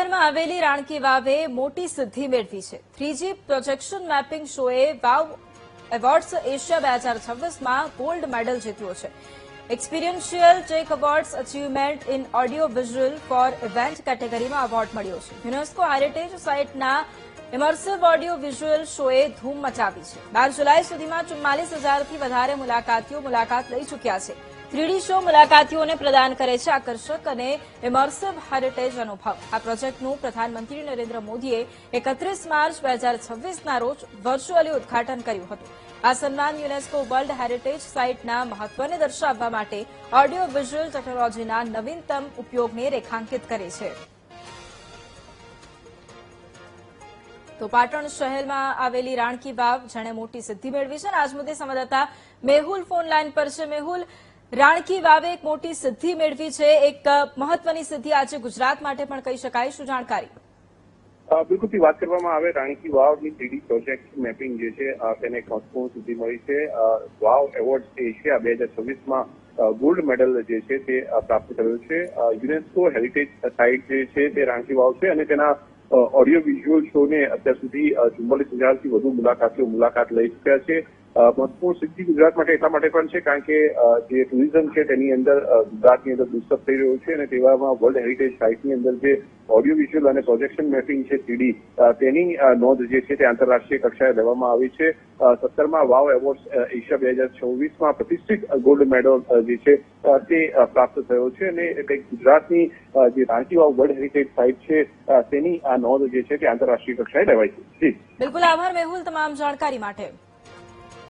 શહેરમાં આવેલી રાણકી વાવે મોટી સિદ્ધિ મેળવી છે। 3G પ્રોજેક્શન મેપિંગ શોએ વાવ એવોર્ડ્સ એશિયા 2026માં ગોલ્ડ મેડલ જીત્યો છે। Experiential tech awards achievement in audio visual for event કેટેગરીમાં એવોર્ડ મળ્યો છે। યુનેસ્કો હેરિટેજ સાઇટના ઇમર્સિવ ઓડિયો વિઝ્યુઅલ શોએ ધૂમ મચાવી છે। 12 જુલાઈ સુધીમાં 44,000થી વધારે મુલાકાતીઓ મુલાકાત લઈ ચૂક્યા છે। 3D શો મુલાકાતીઓને પ્રદાન કરે છે આકર્ષક અને ઇમર્સિવ હેરિટેજ અનુભવ। આ પ્રોજેક્ટનું પ્રધાનમંત્રી નરેન્દ્ર મોદીએ 31 માર્ચ 2026ના રોજ વર્ચ્યુઅલી ઉદઘાટન કર્યું હતું। આ સન્માન યુનેસ્કો વર્લ્ડ હેરિટેજ સાઇટના મહત્વને દર્શાવવા માટે ઓડિયો વિઝ્યુઅલ ટેકનોલોજીના નવીનતમ ઉપયોગને રેખાંકિત કરે છે। તો પાટણ શહેરમાં આવેલી રાણકી વાવ જેણે મોટી સિદ્ધિ મેળવી છે। આજ મુદ્દે સંવાદદાતા મેહુલ ફોન લાઈન પર છે। મેહુલ, રાણકી વાવે એક મોટી સિદ્ધિ મેળવી છે, એક મહત્વની સિદ્ધિ આજે ગુજરાત માટે પણ કહી શકાય, શું જાણકારી? બિલકુલથી વાત કરવામાં આવે રાણકી વાવની 3D પ્રોજેક્ટ મેપિંગ જે છે તેને એક મહત્વપૂર્ણ સિદ્ધિ મળી છે। વાવ એવોર્ડ એશિયા 2026માં ગોલ્ડ મેડલ જે છે તે પ્રાપ્ત કર્યો છે। યુનેસ્કો હેરિટેજ સાઇટ જે છે તે રાણકી વાવ છે અને તેના ઓડિયો વિઝ્યુઅલ શોને અત્યાર સુધી 44,000થી વધુ મુલાકાતીઓ મુલાકાત લઈ ચૂક્યા છે। મહત્વપૂર્ણ સિદ્ધિ ગુજરાત માટે એટલા માટે પણ છે કારણ કે જે ટુરિઝમ છે તેની અંદર ગુજરાતની અંદર બુસ્ટઅપ થઈ રહ્યું છે અને તેવામાં વર્લ્ડ હેરિટેજ સાઇટની અંદર જે ઓડિયો વિઝ્યુઅલ અને પ્રોજેક્શન મેપિંગ છે 3D તેની નોંધ જે છે તે આંતરરાષ્ટ્રીય કક્ષાએ લેવામાં આવી છે। 17મા વાવ એવોર્ડ્સ એશિયા 2024માં પ્રતિષ્ઠિત ગોલ્ડ મેડલ જે છે તે પ્રાપ્ત થયો છે અને કંઈક ગુજરાતની જે રાણકી વાવ વર્લ્ડ હેરિટેજ સાઇટ છે તેની આ નોંધ જે છે તે આંતરરાષ્ટ્રીય કક્ષાએ લેવાઈ છે। બિલકુલ, આભાર મેહુલ તમામ જાણકારી માટે।